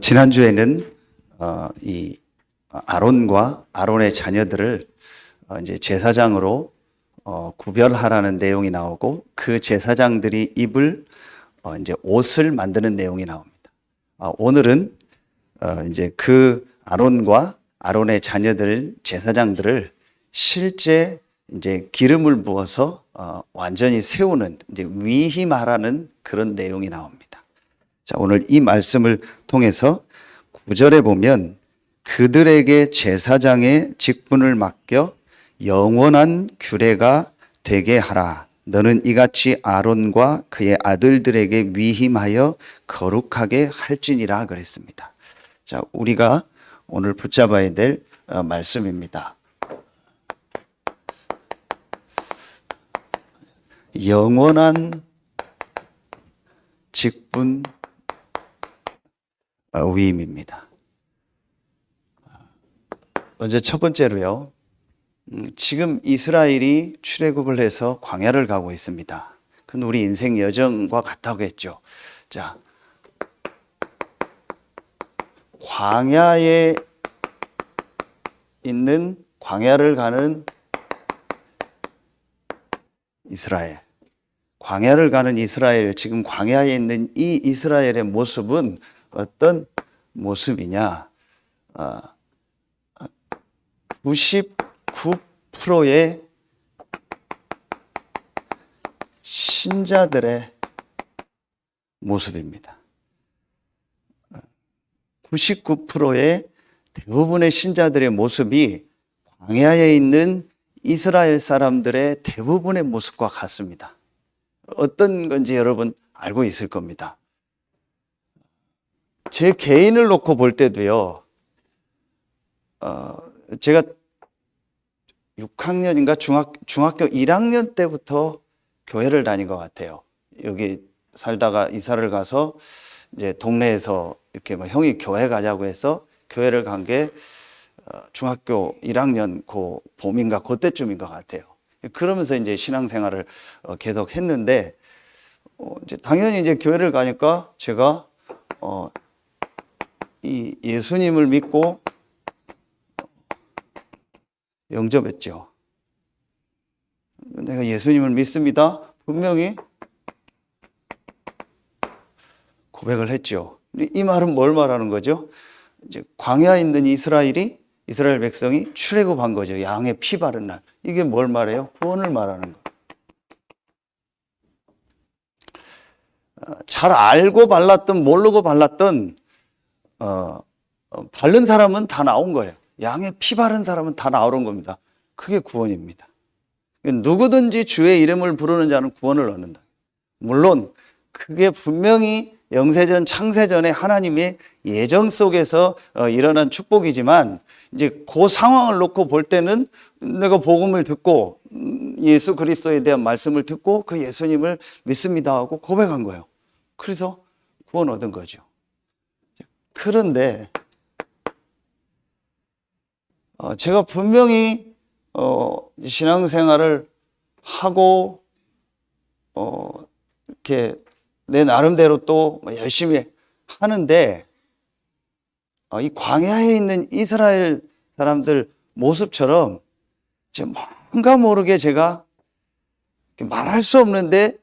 지난주에는 이 아론과 아론의 자녀들을 이제 제사장으로 구별하라는 내용이 나오고, 그 제사장들이 입을 이제 옷을 만드는 내용이 나옵니다. 오늘은 이제 그 아론과 아론의 자녀들 제사장들을 실제 이제 기름을 부어서 완전히 세우는, 이제 위임하라는 그런 내용이 나옵니다. 자, 오늘 이 말씀을 통해서 9절에 보면 그들에게 제사장의 직분을 맡겨 영원한 규례가 되게 하라. 너는 이같이 아론과 그의 아들들에게 위임하여 거룩하게 할지니라 그랬습니다. 자, 우리가 오늘 붙잡아야 될 말씀입니다. 영원한 직분 위임입니다. 먼저 첫 번째로요. 지금 이스라엘이 출애굽을 해서 광야를 가고 있습니다. 그건 우리 인생 여정과 같다고했죠. 자, 광야에 있는, 광야를 가는 이스라엘. 광야를 가는 이스라엘, 지금 광야에 있는 이 이스라엘의 모습은 어떤 모습이냐? 99%의 신자들의 모습입니다. 99%의 대부분의 신자들의 모습이 광야에 있는 이스라엘 사람들의 대부분의 모습과 같습니다. 어떤 건지 여러분 알고 있을 겁니다. 제 개인을 놓고 볼 때도요, 제가 6학년인가 중학교 1학년 때부터 교회를 다닌 것 같아요. 여기 살다가 이사를 가서 이제 동네에서 이렇게 뭐 형이 교회 가자고 해서 교회를 간 게 중학교 1학년 그 봄인가 그때쯤인 것 같아요. 그러면서 이제 신앙생활을 계속 했는데, 이제 당연히 이제 교회를 가니까 제가 이 예수님을 믿고 영접했죠. 내가 예수님을 믿습니다. 분명히 고백을 했죠. 이 말은 뭘 말하는 거죠? 이제 광야에 있는 이스라엘 백성이 출애굽한 거죠. 양의 피 바른 날. 이게 뭘 말해요? 구원을 말하는 거. 잘 알고 발랐든 모르고 발랐든 바른 사람은 다 나온 거예요. 양의 피 바른 사람은 다 나오는 겁니다. 그게 구원입니다. 누구든지 주의 이름을 부르는 자는 구원을 얻는다. 물론 그게 분명히 영세전 창세전에 하나님의 예정 속에서 일어난 축복이지만, 이제 그 상황을 놓고 볼 때는 내가 복음을 듣고 예수 그리스도에 대한 말씀을 듣고 그 예수님을 믿습니다 하고 고백한 거예요. 그래서 구원 얻은 거죠. 그런데 제가 분명히 신앙생활을 하고 이렇게 내 나름대로 또 열심히 하는데, 이 광야에 있는 이스라엘 사람들 모습처럼 뭔가 모르게 제가 말할 수 없는데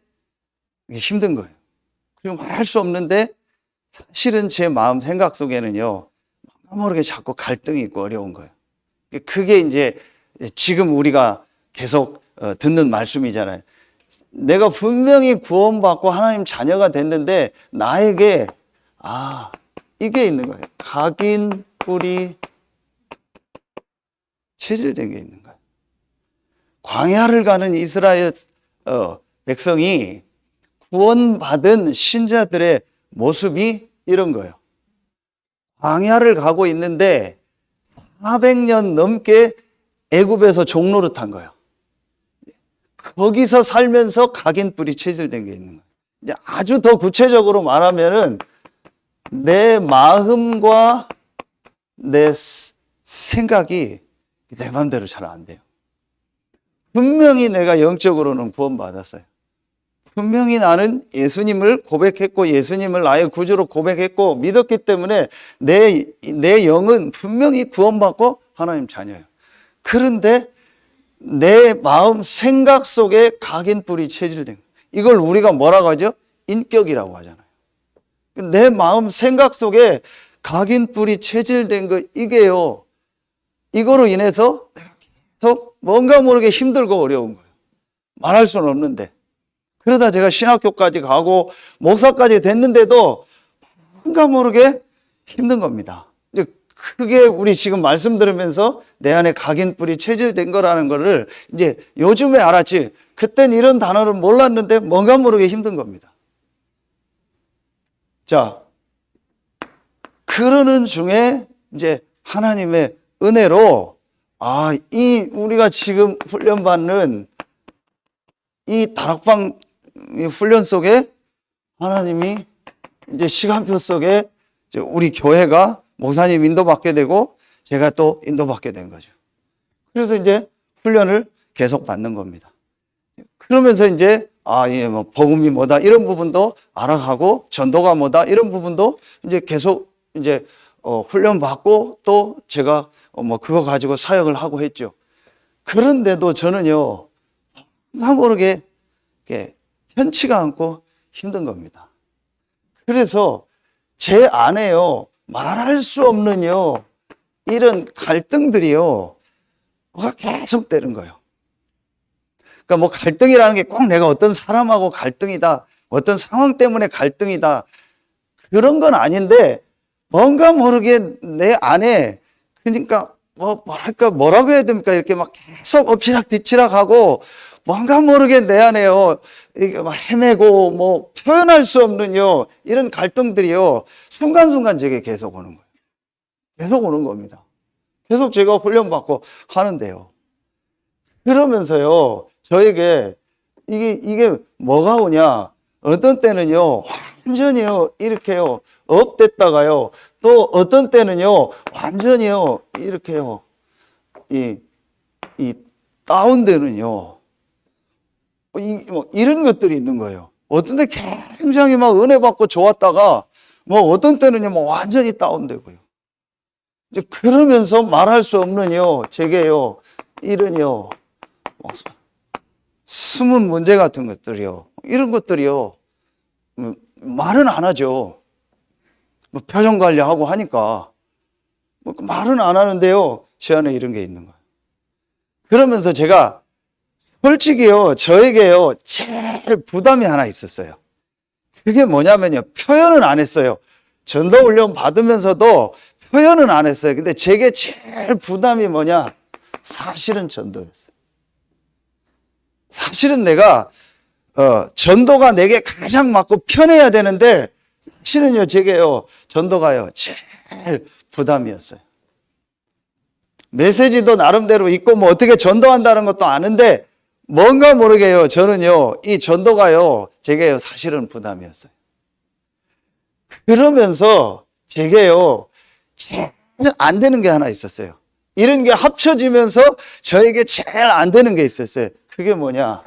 힘든 거예요. 그리고 말할 수 없는데 사실은 제 마음 생각 속에는요, 뭔가 모르게 자꾸 갈등이 있고 어려운 거예요. 그게 이제 지금 우리가 계속 듣는 말씀이잖아요. 내가 분명히 구원받고 하나님 자녀가 됐는데 나에게 이게 있는 거예요. 각인 뿔이 체질된 게 있는 거예요. 광야를 가는 이스라엘 백성이 구원받은 신자들의 모습이 이런 거예요. 광야를 가고 있는데 400년 넘게 애굽에서 종노릇한 거예요. 거기서 살면서 각인뿔이 체질된 게 있는 거예요. 이제 아주 더 구체적으로 말하면은 내 마음과 내 생각이 내 마음대로 잘 안 돼요. 분명히 내가 영적으로는 구원받았어요. 분명히 나는 예수님을 고백했고 예수님을 나의 구주로 고백했고 믿었기 때문에 내 영은 분명히 구원받고 하나님 자녀예요. 그런데 내 마음 생각 속에 각인뿔이 체질된 거예요. 이걸 우리가 뭐라고 하죠? 인격이라고 하잖아요. 내 마음 생각 속에 각인뿔이 체질된 거 이게요. 이거로 인해서 내가 계속 뭔가 모르게 힘들고 어려운 거예요. 말할 수는 없는데. 그러다 제가 신학교까지 가고 목사까지 됐는데도 뭔가 모르게 힘든 겁니다. 이제 그게 우리 지금 말씀 들으면서 내 안에 각인뿔이 체질된 거라는 거를 이제 요즘에 알았지. 그땐 이런 단어를 몰랐는데 뭔가 모르게 힘든 겁니다. 자, 그러는 중에 이제 하나님의 은혜로 이 우리가 지금 훈련받는 이 다락방 훈련 속에 하나님이 이제 시간표 속에 이제 우리 교회가 목사님 인도받게 되고 제가 또 인도받게 된 거죠. 그래서 이제 훈련을 계속 받는 겁니다. 그러면서 이제 뭐 복음이 뭐다 이런 부분도 알아가고 전도가 뭐다 이런 부분도 이제 계속 이제 훈련 받고 또 제가 뭐 그거 가지고 사역을 하고 했죠. 그런데도 저는요 모르게 편치가 않고 힘든 겁니다. 그래서 제 안에요 말할 수 없는요 이런 갈등들이요 계속 되는 거예요. 그러니까 뭐 갈등이라는 게 꼭 내가 어떤 사람하고 갈등이다, 어떤 상황 때문에 갈등이다 그런 건 아닌데 뭔가 모르게 내 안에 그러니까 뭐라고 해야 됩니까? 이렇게 막 계속 엎치락 뒤치락 하고 뭔가 모르게 내 안에요 이게 막 헤매고 뭐 표현할 수 없는요 이런 갈등들이요 순간순간 제게 계속 오는 거예요. 계속 오는 겁니다. 계속 제가 훈련받고 하는데요. 그러면서요 저에게 이게 뭐가 오냐? 어떤 때는요 완전히요 이렇게요 업됐다가요 또 어떤 때는요 완전히요 이렇게요 이 다운되는요 뭐 이런 것들이 있는 거예요. 어떤 때 굉장히 막 은혜 받고 좋았다가 뭐 어떤 때는요 뭐 완전히 다운되고요. 이제 그러면서 말할 수 없는요 제게요 이런요 숨은 문제 같은 것들이요 이런 것들이요 말은 안 하죠. 뭐 표정 관리하고 하니까 뭐 말은 안 하는데요 제 안에 이런 게 있는 거예요. 그러면서 제가 솔직히요 저에게요 제일 부담이 하나 있었어요. 그게 뭐냐면요 표현은 안 했어요. 전도 훈련 받으면서도 표현은 안 했어요. 근데 제게 제일 부담이 뭐냐? 사실은 전도였어요. 사실은 내가 전도가 내게 가장 맞고 편해야 되는데 사실은요 제게요 전도가요 제일 부담이었어요. 메시지도 나름대로 있고 뭐 어떻게 전도한다는 것도 아는데 뭔가 모르게요 저는요 이 전도가요 제게요 사실은 부담이었어요. 그러면서 제게요 제일 안 되는 게 하나 있었어요. 이런 게 합쳐지면서 저에게 제일 안 되는 게 있었어요. 그게 뭐냐?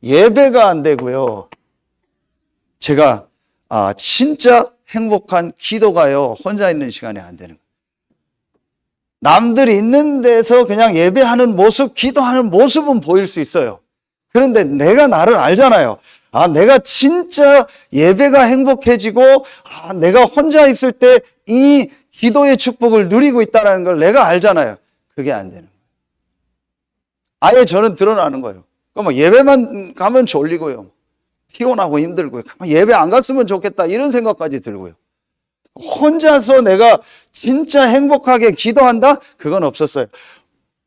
예배가 안 되고요. 제가 진짜 행복한 기도가요. 혼자 있는 시간에 안 되는 거예요. 남들이 있는 데서 그냥 예배하는 모습, 기도하는 모습은 보일 수 있어요. 그런데 내가 나를 알잖아요. 내가 진짜 예배가 행복해지고 내가 혼자 있을 때 이 기도의 축복을 누리고 있다는 걸 내가 알잖아요. 그게 안 되는 거예요. 아예 저는 드러나는 거예요. 그러니까 예배만 가면 졸리고요. 피곤하고 힘들고요. 예배 안 갔으면 좋겠다 이런 생각까지 들고요. 혼자서 내가 진짜 행복하게 기도한다? 그건 없었어요.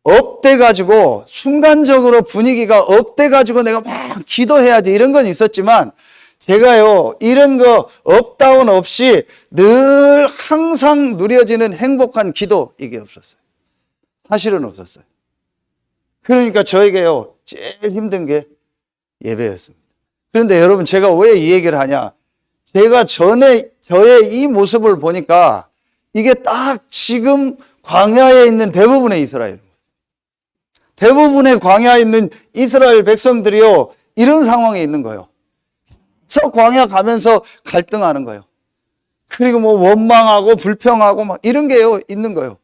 업돼가지고 순간적으로 분위기가 업돼가지고 내가 막 기도해야지 이런 건 있었지만 제가요 이런 거 업다운 없이 늘 항상 누려지는 행복한 기도 이게 없었어요. 사실은 없었어요. 그러니까 저에게요 제일 힘든 게 예배였습니다. 그런데 여러분 제가 왜 이 얘기를 하냐? 제가 저의 이 모습을 보니까 이게 딱 지금 광야에 있는 대부분의 이스라엘, 대부분의 광야에 있는 이스라엘 백성들이요 이런 상황에 있는 거예요. 그래서 광야 가면서 갈등하는 거예요. 그리고 뭐 원망하고 불평하고 막 이런 게요, 있는 거예요.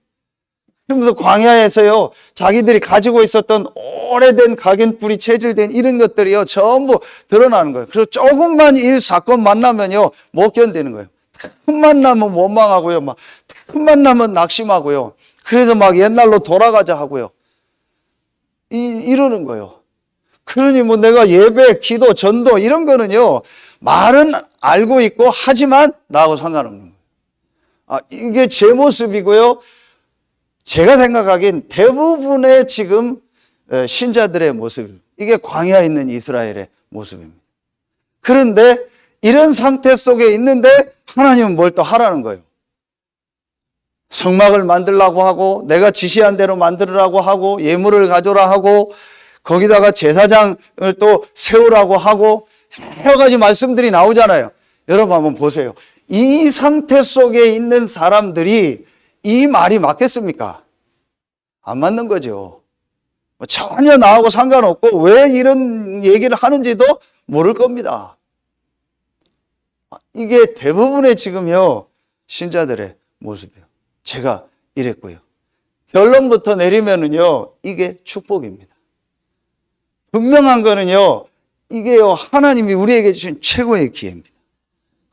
그러면서 광야에서요, 자기들이 가지고 있었던 오래된 각인뿌리 체질된 이런 것들이요, 전부 드러나는 거예요. 그래서 조금만 일 사건 만나면요, 못 견디는 거예요. 틈만 나면 원망하고요, 막 틈만 나면 낙심하고요. 그래서 막 옛날로 돌아가자 하고요. 이러는 거예요. 그러니 뭐 내가 예배, 기도, 전도 이런 거는요, 말은 알고 있고 하지만 나하고 상관없는 거예요. 이게 제 모습이고요. 제가 생각하기엔 대부분의 지금 신자들의 모습, 이게 광야에 있는 이스라엘의 모습입니다. 그런데 이런 상태 속에 있는데 하나님은 뭘 또 하라는 거예요. 성막을 만들라고 하고 내가 지시한 대로 만들으라고 하고 예물을 가져라 하고 거기다가 제사장을 또 세우라고 하고 여러 가지 말씀들이 나오잖아요. 여러분 한번 보세요. 이 상태 속에 있는 사람들이 이 말이 맞겠습니까? 안 맞는 거죠. 전혀 나하고 상관없고 왜 이런 얘기를 하는지도 모를 겁니다. 이게 대부분의 지금요 신자들의 모습이에요. 제가 이랬고요. 결론부터 내리면은요 이게 축복입니다. 분명한 거는요 이게요 하나님이 우리에게 주신 최고의 기회입니다.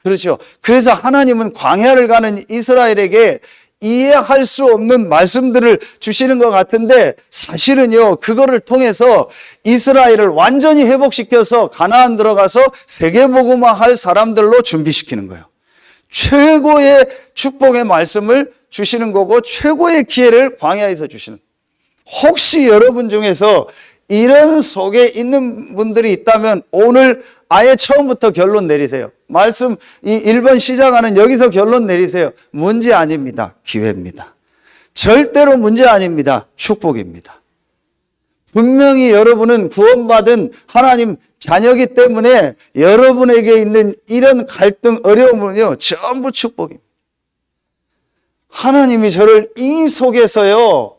그렇죠. 그래서 하나님은 광야를 가는 이스라엘에게 이해할 수 없는 말씀들을 주시는 것 같은데 사실은요 그거를 통해서 이스라엘을 완전히 회복시켜서 가나안 들어가서 세계복음화할 사람들로 준비시키는 거예요. 최고의 축복의 말씀을 주시는 거고 최고의 기회를 광야에서 주시는 거예요. 혹시 여러분 중에서 이런 속에 있는 분들이 있다면 오늘 아예 처음부터 결론 내리세요. 말씀 이 1번 시작하는 여기서 결론 내리세요. 문제 아닙니다. 기회입니다. 절대로 문제 아닙니다. 축복입니다. 분명히 여러분은 구원받은 하나님 자녀이기 때문에 여러분에게 있는 이런 갈등, 어려움은요 전부 축복입니다. 하나님이 저를 이 속에서요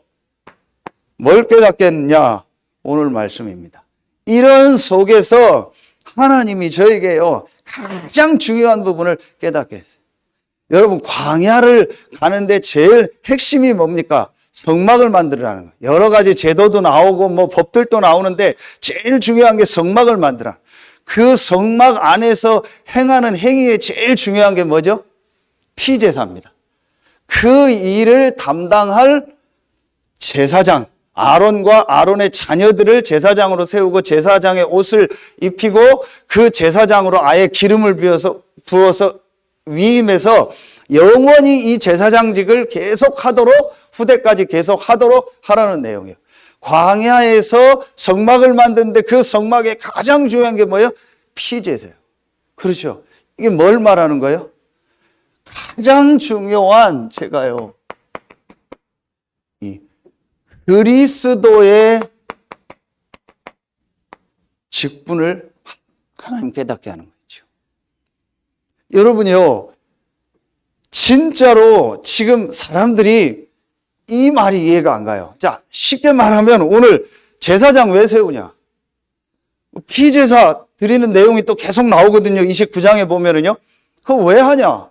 뭘 깨닫겠느냐? 오늘 말씀입니다. 이런 속에서 하나님이 저에게요 가장 중요한 부분을 깨닫게 했어요. 여러분 광야를 가는데 제일 핵심이 뭡니까? 성막을 만들라는 거예요. 여러 가지 제도도 나오고 뭐 법들도 나오는데 제일 중요한 게 성막을 만들라. 그 성막 안에서 행하는 행위에 제일 중요한 게 뭐죠? 피제사입니다. 그 일을 담당할 제사장, 아론과 아론의 자녀들을 제사장으로 세우고 제사장의 옷을 입히고 그 제사장으로 아예 기름을 부어서 위임해서 영원히 이 제사장직을 계속하도록 후대까지 계속하도록 하라는 내용이에요. 광야에서 성막을 만드는데 그 성막의 가장 중요한 게 뭐예요? 피제사예요. 그렇죠. 이게 뭘 말하는 거예요? 가장 중요한 제가요 이 그리스도의 직분을 하나님 깨닫게 하는 거죠. 여러분요, 진짜로 지금 사람들이 이 말이 이해가 안 가요. 자, 쉽게 말하면 오늘 제사장 왜 세우냐? 피제사 드리는 내용이 또 계속 나오거든요. 29장에 보면은요. 그거 왜 하냐?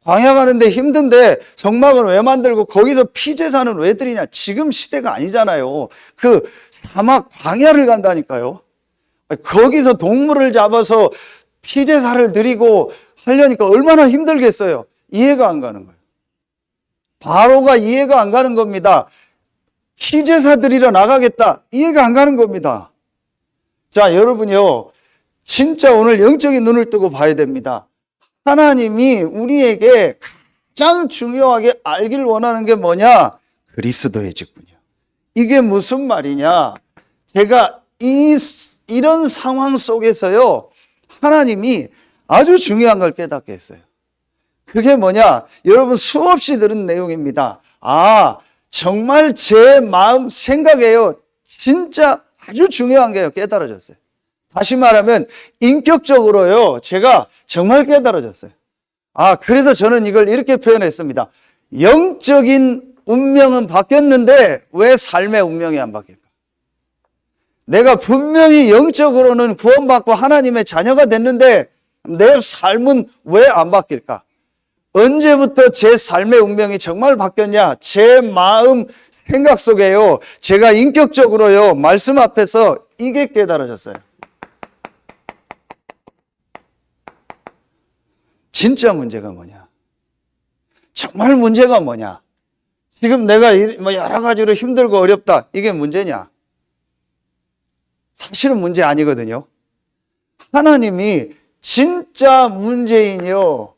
광야 가는데 힘든데 성막을 왜 만들고 거기서 피제사는 왜 드리냐? 지금 시대가 아니잖아요. 그 사막 광야를 간다니까요. 거기서 동물을 잡아서 피제사를 드리고 하려니까 얼마나 힘들겠어요. 이해가 안 가는 거예요. 바로가 이해가 안 가는 겁니다. 피제사 드리러 나가겠다. 이해가 안 가는 겁니다. 자, 여러분요. 진짜 오늘 영적인 눈을 뜨고 봐야 됩니다. 하나님이 우리에게 가장 중요하게 알길 원하는 게 뭐냐? 그리스도의 직분이요. 이게 무슨 말이냐? 제가 이런 상황 속에서요, 하나님이 아주 중요한 걸 깨닫게 했어요. 그게 뭐냐? 여러분 수없이 들은 내용입니다. 정말 제 마음 생각에요. 진짜 아주 중요한 게요. 깨달아졌어요. 다시 말하면 인격적으로요. 제가 정말 깨달아졌어요. 그래서 저는 이걸 이렇게 표현했습니다. 영적인 운명은 바뀌었는데 왜 삶의 운명이 안 바뀔까? 내가 분명히 영적으로는 구원받고 하나님의 자녀가 됐는데 내 삶은 왜 안 바뀔까? 언제부터 제 삶의 운명이 정말 바뀌었냐? 제 마음 생각 속에요. 제가 인격적으로요. 말씀 앞에서 이게 깨달아졌어요. 진짜 문제가 뭐냐? 정말 문제가 뭐냐? 지금 내가 여러 가지로 힘들고 어렵다. 이게 문제냐? 사실은 문제 아니거든요. 하나님이 진짜 문제인요.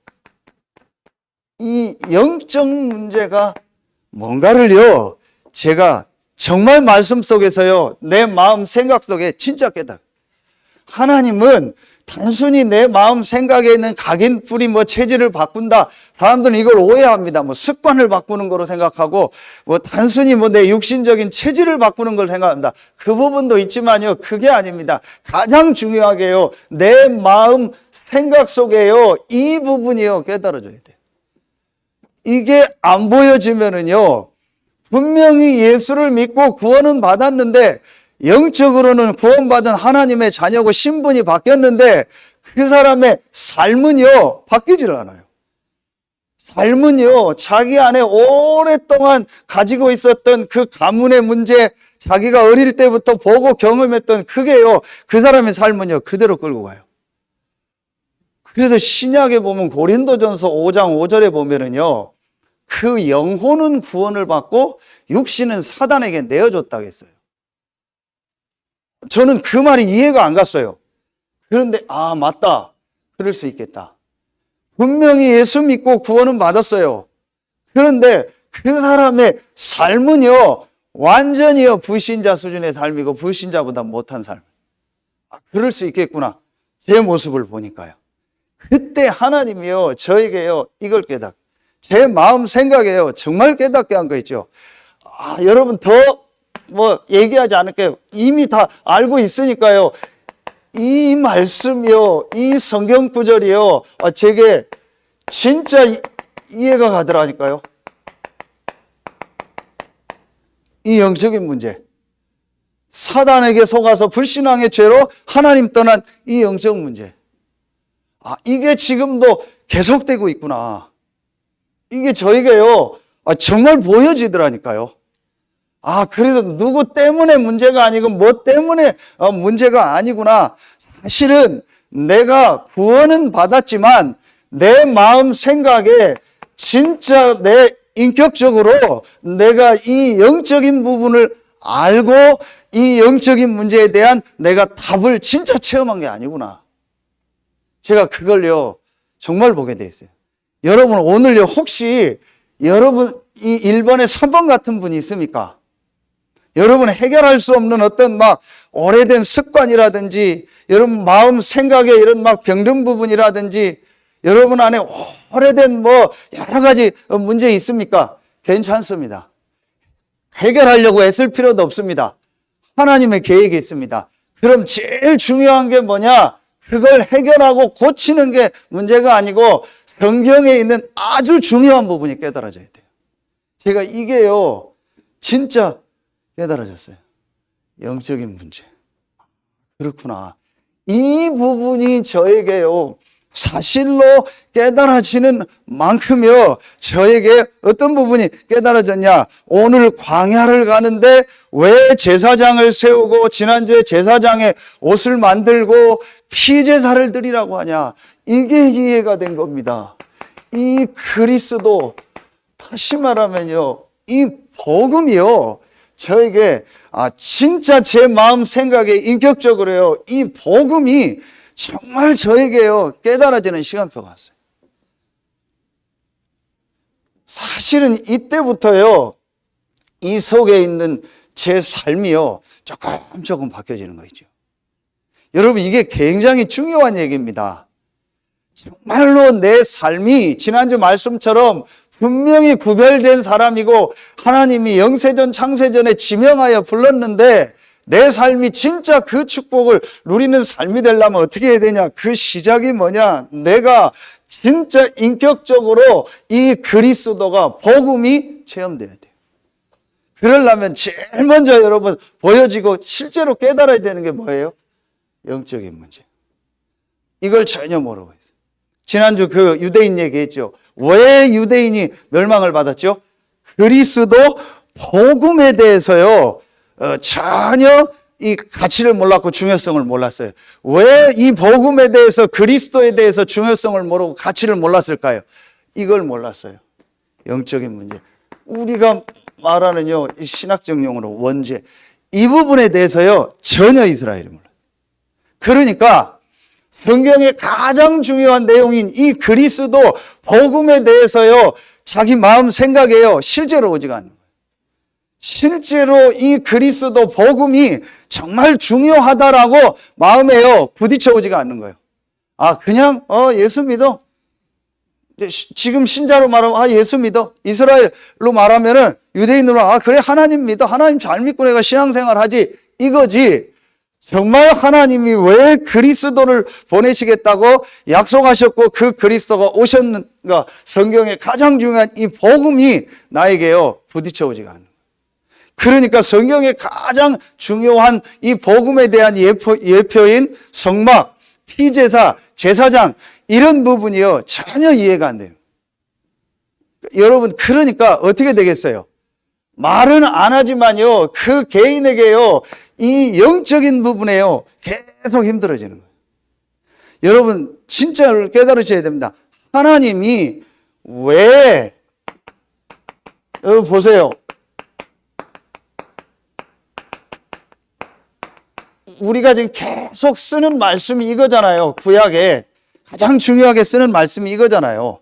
이 영적 문제가 뭔가를요. 제가 정말 말씀 속에서요. 내 마음 생각 속에 진짜 깨달아. 하나님은 단순히 내 마음 생각에 있는 각인 뿌리 체질을 바꾼다. 사람들은 이걸 오해합니다. 습관을 바꾸는 거로 생각하고 단순히 내 육신적인 체질을 바꾸는 걸 생각합니다. 그 부분도 있지만요. 그게 아닙니다. 가장 중요하게요. 내 마음 생각 속에요. 이 부분이요. 깨달아져야 돼요. 이게 안 보여지면은요. 분명히 예수를 믿고 구원은 받았는데 영적으로는 구원받은 하나님의 자녀고 신분이 바뀌었는데 그 사람의 삶은요 바뀌질 않아요. 삶은요 자기 안에 오랫동안 가지고 있었던 그 가문의 문제, 자기가 어릴 때부터 보고 경험했던 그게요 그 사람의 삶은요 그대로 끌고 가요. 그래서 신약에 보면 고린도전서 5장 5절에 보면은요 그 영혼은 구원을 받고 육신은 사단에게 내어줬다고 했어요. 저는 그 말이 이해가 안 갔어요. 그런데 맞다. 그럴 수 있겠다. 분명히 예수 믿고 구원은 받았어요. 그런데 그 사람의 삶은요 완전히요 불신자 수준의 삶이고 불신자보다 못한 삶. 그럴 수 있겠구나. 제 모습을 보니까요. 그때 하나님이요 저에게요 이걸 깨닫고 제 마음 생각에요 정말 깨닫게 한 거 있죠. 여러분 더 얘기하지 않을게요. 이미 다 알고 있으니까요. 이 말씀이요, 이 성경 구절이요, 제게 진짜 이해가 가더라니까요. 이 영적인 문제. 사단에게 속아서 불신앙의 죄로 하나님 떠난 이 영적 문제. 이게 지금도 계속되고 있구나. 이게 저에게요, 정말 보여지더라니까요. 그래서 누구 때문에 문제가 아니고 뭐 때문에 문제가 아니구나. 사실은 내가 구원은 받았지만 내 마음 생각에 진짜 내 인격적으로 내가 이 영적인 부분을 알고 이 영적인 문제에 대한 내가 답을 진짜 체험한 게 아니구나. 제가 그걸요 정말 보게 돼 있어요. 여러분 오늘요 혹시 여러분 이 1번에 3번 같은 분이 있습니까? 여러분 해결할 수 없는 어떤 오래된 습관이라든지 여러분 마음 생각에 이런 병든 부분이라든지 여러분 안에 오래된 여러 가지 문제 있습니까? 괜찮습니다. 해결하려고 애쓸 필요도 없습니다. 하나님의 계획이 있습니다. 그럼 제일 중요한 게 뭐냐? 그걸 해결하고 고치는 게 문제가 아니고 성경에 있는 아주 중요한 부분이 깨달아져야 돼요. 제가 이게요 진짜 깨달아졌어요. 영적인 문제. 그렇구나. 이 부분이 저에게요 사실로 깨달아지는 만큼요 저에게 어떤 부분이 깨달아졌냐. 오늘 광야를 가는데 왜 제사장을 세우고 지난주에 제사장의 옷을 만들고 피제사를 드리라고 하냐. 이게 이해가 된 겁니다. 이 그리스도 다시 말하면요 이 복음이요 저에게 진짜 제 마음 생각에 인격적으로요 이 복음이 정말 저에게요 깨달아지는 시간표가 왔어요. 사실은 이때부터요 이 속에 있는 제 삶이요 조금 바뀌어지는 거죠. 여러분 이게 굉장히 중요한 얘기입니다. 정말로 내 삶이 지난주 말씀처럼 분명히 구별된 사람이고 하나님이 영세전 창세전에 지명하여 불렀는데 내 삶이 진짜 그 축복을 누리는 삶이 되려면 어떻게 해야 되냐? 그 시작이 뭐냐? 내가 진짜 인격적으로 이 그리스도가 복음이 체험돼야 돼요. 그러려면 제일 먼저 여러분 보여지고 실제로 깨달아야 되는 게 뭐예요? 영적인 문제. 이걸 전혀 모르고 있어요. 지난주 그 유대인 얘기했죠. 왜 유대인이 멸망을 받았죠? 그리스도 복음에 대해서요, 전혀 이 가치를 몰랐고 중요성을 몰랐어요. 왜 이 복음에 대해서, 그리스도에 대해서 중요성을 모르고 가치를 몰랐을까요? 이걸 몰랐어요. 영적인 문제. 우리가 말하는요, 이 신학적 용어로 원죄. 이 부분에 대해서요, 전혀 이스라엘이 몰라요. 그러니까 성경의 가장 중요한 내용인 이 그리스도 복음에 대해서요, 자기 마음 생각에요, 실제로 오지가 않는 거예요. 실제로 이 그리스도 복음이 정말 중요하다라고 마음에요, 부딪혀 오지가 않는 거예요. 아, 그냥, 예수 믿어. 지금 신자로 말하면, 예수 믿어. 이스라엘로 말하면은, 유대인으로, 그래, 하나님 믿어. 하나님 잘 믿고 내가 신앙생활 하지. 이거지. 정말 하나님이 왜 그리스도를 보내시겠다고 약속하셨고 그 그리스도가 오셨는가, 성경의 가장 중요한 이 복음이 나에게요, 부딪혀 오지가 않는 거예요. 그러니까 성경의 가장 중요한 이 복음에 대한 예표인 성막, 피제사, 제사장, 이런 부분이요, 전혀 이해가 안 돼요. 여러분, 그러니까 어떻게 되겠어요? 말은 안 하지만요, 그 개인에게요, 이 영적인 부분에요, 계속 힘들어지는 거예요. 여러분, 진짜 깨달으셔야 됩니다. 하나님이 왜, 여러분 보세요. 우리가 지금 계속 쓰는 말씀이 이거잖아요. 구약에 가장 중요하게 쓰는 말씀이 이거잖아요.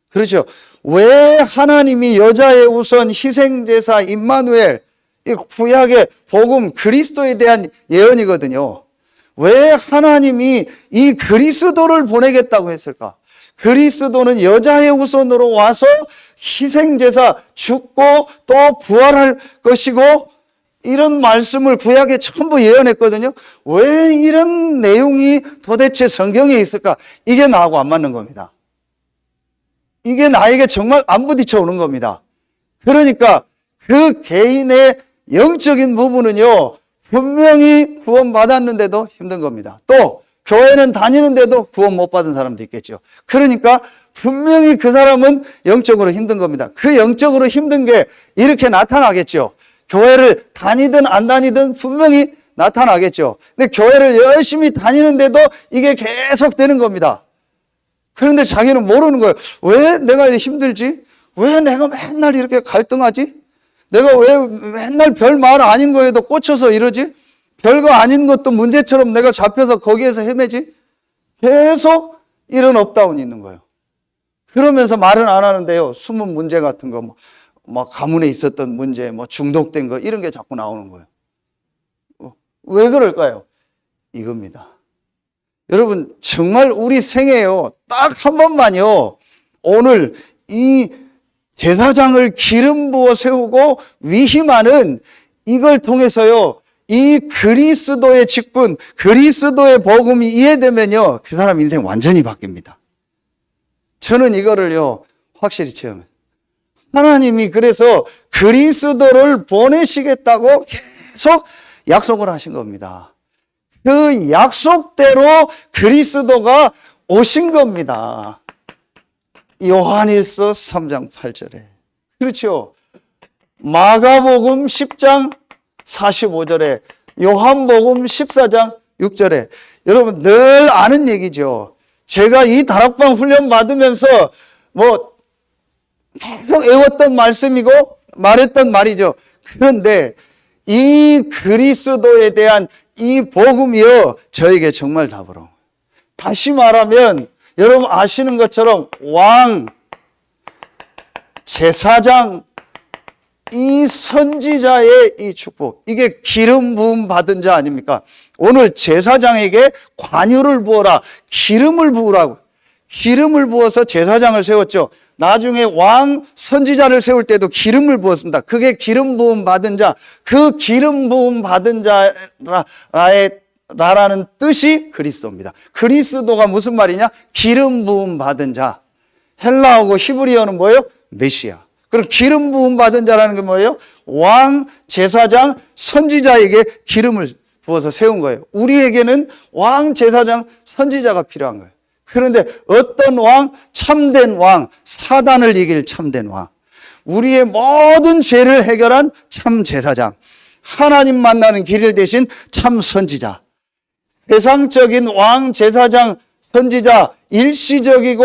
그렇죠. 왜 하나님이 여자의 우선 희생제사 임마누엘, 이 구약의 복음 그리스도에 대한 예언이거든요. 왜 하나님이 이 그리스도를 보내겠다고 했을까? 그리스도는 여자의 우선으로 와서 희생제사 죽고 또 부활할 것이고, 이런 말씀을 구약에 전부 예언했거든요. 왜 이런 내용이 도대체 성경에 있을까? 이게 나하고 안 맞는 겁니다. 이게 나에게 정말 안 부딪혀 오는 겁니다. 그러니까 그 개인의 영적인 부분은요, 분명히 구원받았는데도 힘든 겁니다. 또 교회는 다니는데도 구원 못 받은 사람도 있겠죠. 그러니까 분명히 그 사람은 영적으로 힘든 겁니다. 그 영적으로 힘든 게 이렇게 나타나겠죠. 교회를 다니든 안 다니든 분명히 나타나겠죠. 근데 교회를 열심히 다니는데도 이게 계속 되는 겁니다. 그런데 자기는 모르는 거예요. 왜 내가 이렇게 힘들지? 왜 내가 맨날 이렇게 갈등하지? 내가 왜 맨날 별 말 아닌 거에도 꽂혀서 이러지? 별거 아닌 것도 문제처럼 내가 잡혀서 거기에서 헤매지? 계속 이런 업다운이 있는 거예요. 그러면서 말은 안 하는데요, 숨은 문제 같은 거, 뭐 가문에 있었던 문제, 뭐 중독된 거, 이런 게 자꾸 나오는 거예요. 왜 그럴까요? 이겁니다. 여러분, 정말 우리 생애요, 딱 한 번만요, 오늘 이 제사장을 기름 부어 세우고 위임하는 이걸 통해서요, 이 그리스도의 직분, 그리스도의 복음이 이해되면요, 그 사람 인생 완전히 바뀝니다. 저는 이거를요, 확실히 체험해요. 하나님이 그래서 그리스도를 보내시겠다고 계속 약속을 하신 겁니다. 그 약속대로 그리스도가 오신 겁니다. 요한일서 3장 8절에. 그렇죠. 마가복음 10장 45절에, 요한복음 14장 6절에. 여러분 늘 아는 얘기죠. 제가 이 다락방 훈련 받으면서 계속 외웠던 말씀이고 말했던 말이죠. 그런데 이 그리스도에 대한 이 복음이요, 저에게 정말 답으로. 다시 말하면 여러분 아시는 것처럼 왕, 제사장, 이 선지자의 이 축복, 이게 기름 부음 받은 자 아닙니까? 오늘 제사장에게 관유를 부어라, 기름을 부으라고. 기름을 부어서 제사장을 세웠죠. 나중에 왕, 선지자를 세울 때도 기름을 부었습니다. 그게 기름 부음 받은 자, 그 기름 부음 받은 자라는 뜻이 그리스도입니다. 그리스도가 무슨 말이냐? 기름 부음 받은 자. 헬라어고 히브리어는 뭐예요? 메시아. 그럼 기름 부음 받은 자라는 게 뭐예요? 왕, 제사장, 선지자에게 기름을 부어서 세운 거예요. 우리에게는 왕, 제사장, 선지자가 필요한 거예요. 그런데 어떤 왕? 참된 왕, 사단을 이길 참된 왕, 우리의 모든 죄를 해결한 참 제사장, 하나님 만나는 길을 대신 참 선지자. 세상적인 왕, 제사장, 선지자, 일시적이고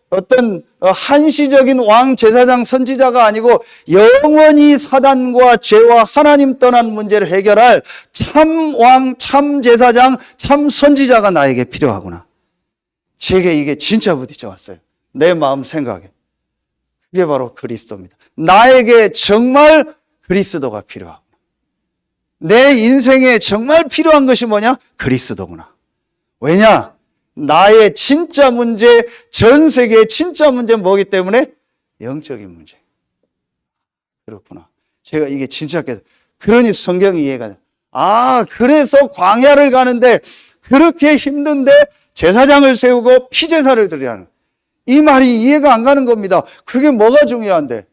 어떤 한시적인 왕, 제사장, 선지자가 아니고 영원히 사단과 죄와 하나님 떠난 문제를 해결할 참 왕, 참 제사장, 참 선지자가 나에게 필요하구나. 제게 이게 진짜 부딪혀 왔어요. 내 마음 생각에. 그게 바로 그리스도입니다. 나에게 정말 그리스도가 필요하구나. 내 인생에 정말 필요한 것이 뭐냐? 그리스도구나. 왜냐? 나의 진짜 문제, 전 세계의 진짜 문제는 뭐기 때문에? 영적인 문제. 그렇구나. 제가 이게 진짜 그러니 성경이 이해가 돼요. 아, 그래서 광야를 가는데 그렇게 힘든데 제사장을 세우고 피제사를 드리라는, 이 말이 이해가 안 가는 겁니다. 그게 뭐가 중요한데?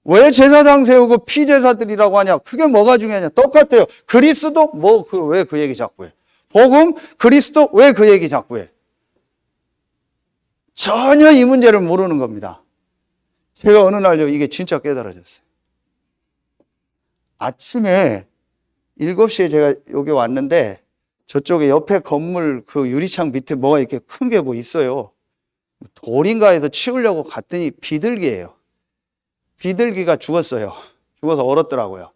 왜 제사장 세우고 피제사들이라고 하냐? 그게 뭐가 중요하냐? 똑같아요. 그리스도? 왜 그 얘기 자꾸 해? 복음? 그리스도? 왜 그 얘기 자꾸 해? 전혀 이 문제를 모르는 겁니다. 제가 어느 날요, 이게 진짜 깨달아졌어요. 아침에 7시에 제가 여기 왔는데 저쪽에 옆에 건물 그 유리창 밑에 뭐가 이렇게 큰 게 뭐 있어요. 돌인가 해서 치우려고 갔더니 비둘기예요. 비둘기가 죽었어요. 죽어서 얼었더라고요.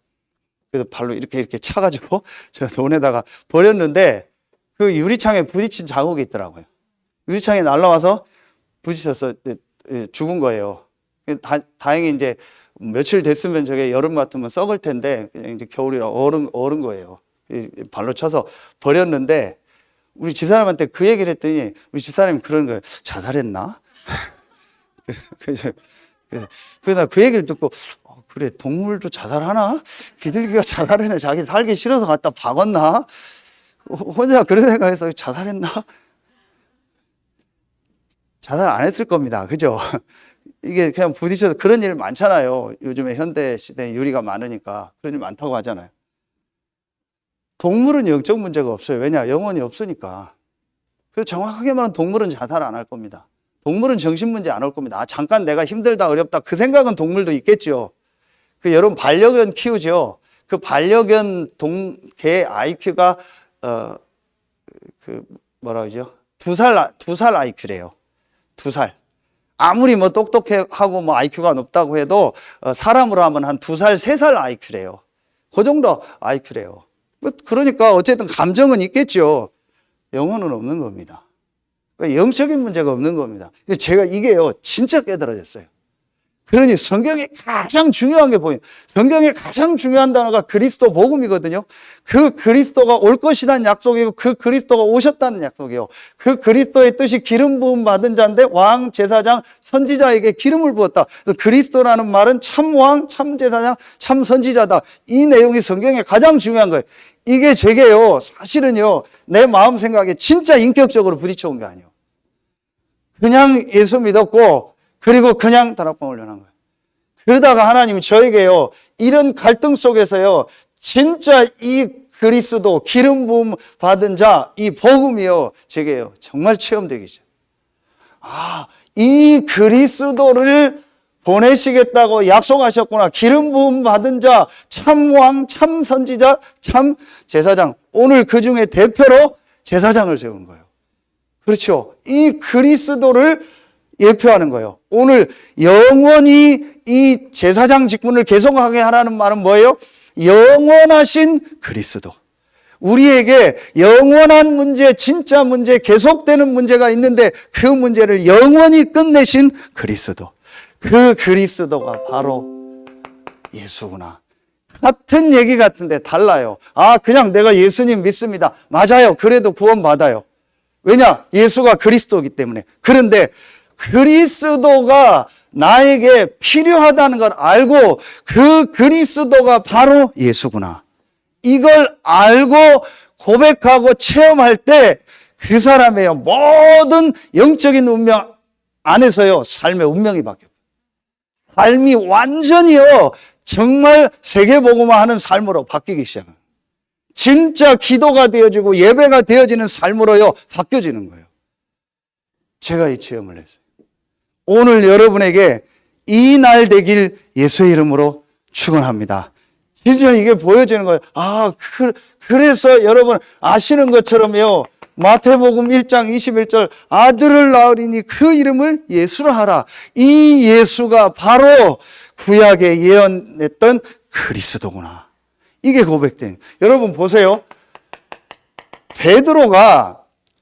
그래서 발로 이렇게 차가지고 제가 돈에다가 버렸는데 그 유리창에 부딪힌 자국이 있더라고요. 유리창에 날라와서 부딪혀서 죽은 거예요. 다행히 이제 며칠 됐으면 저게 여름 같으면 썩을 텐데 그냥 이제 겨울이라 얼은 거예요. 발로 쳐서 버렸는데 우리 집사람한테 그 얘기를 했더니 우리 집사람이 그런 거예요. 자살했나? 그래서 그 얘기를 듣고 그래, 동물도 자살하나? 비둘기가 자살했나? 자기 살기 싫어서 갖다 박았나? 혼자 그런 생각해서 자살했나? 자살 안 했을 겁니다. 그죠? 이게 그냥 부딪혀서 그런 일 많잖아요. 요즘에 현대 시대에 유리가 많으니까 그런 일 많다고 하잖아요. 동물은 영적 문제가 없어요. 왜냐? 영혼이 없으니까. 그래서 정확하게 말하면 동물은 자살 안 할 겁니다. 동물은 정신 문제 안 올 겁니다. 잠깐 내가 힘들다, 어렵다. 그 생각은 동물도 있겠죠. 여러분 반려견 키우죠. 그 반려견 개 IQ가 뭐라 그러죠? 2살 IQ래요. 2살. 아무리 뭐 똑똑하고 뭐 IQ가 높다고 해도 사람으로 하면 한 2살, 3살 IQ래요. 그 정도 IQ래요. 그러니까 어쨌든 감정은 있겠죠. 영혼은 없는 겁니다. 영적인 문제가 없는 겁니다. 제가 이게요, 진짜 깨달아졌어요. 그러니 성경에 가장 중요한 게 보여요. 성경에 가장 중요한 단어가 그리스도 복음이거든요. 그 그리스도가 올 것이라는 약속이고 그 그리스도가 오셨다는 약속이에요. 그 그리스도의 뜻이 기름 부음 받은 자인데 왕, 제사장, 선지자에게 기름을 부었다. 그리스도라는 말은 참 왕, 참 제사장, 참 선지자다. 이 내용이 성경에 가장 중요한 거예요. 이게 제게요, 사실은요, 내 마음 생각에 진짜 인격적으로 부딪혀온 게 아니에요. 그냥 예수 믿었고 그리고 그냥 다락방 올려놓은 거예요. 그러다가 하나님이 저에게요, 이런 갈등 속에서요, 진짜 이 그리스도 기름 부음 받은 자, 이 복음이요, 제게요 정말 체험되기 시작. 이 그리스도를 보내시겠다고 약속하셨구나. 기름 부음 받은 자, 참 왕, 참 선지자, 참 제사장. 오늘 그 중에 대표로 제사장을 세우는 거예요. 그렇죠. 이 그리스도를 예표하는 거예요. 오늘 영원히 이 제사장 직분을 계속하게 하라는 말은 뭐예요? 영원하신 그리스도. 우리에게 영원한 문제, 진짜 문제, 계속되는 문제가 있는데 그 문제를 영원히 끝내신 그리스도. 그 그리스도가 바로 예수구나. 같은 얘기 같은데 달라요. 그냥 내가 예수님 믿습니다. 맞아요. 그래도 구원받아요. 왜냐? 예수가 그리스도이기 때문에. 그런데 그리스도가 나에게 필요하다는 걸 알고 그 그리스도가 바로 예수구나. 이걸 알고 고백하고 체험할 때 그 사람의 모든 영적인 운명 안에서요, 삶의 운명이 바뀌어요. 삶이 완전히요, 정말 세계복음화 하는 삶으로 바뀌기 시작합니다. 진짜 기도가 되어지고 예배가 되어지는 삶으로요, 바뀌어지는 거예요. 제가 이 체험을 했어요. 오늘 여러분에게 이 날 되길 예수의 이름으로 축원합니다. 진짜 이게 보여지는 거예요. 그래서 여러분 아시는 것처럼요, 마태복음 1장 21절 아들을 낳으리니 그 이름을 예수라 하라. 이 예수가 바로 구약에 예언했던 그리스도구나. 이게 고백된. 여러분 보세요. 베드로가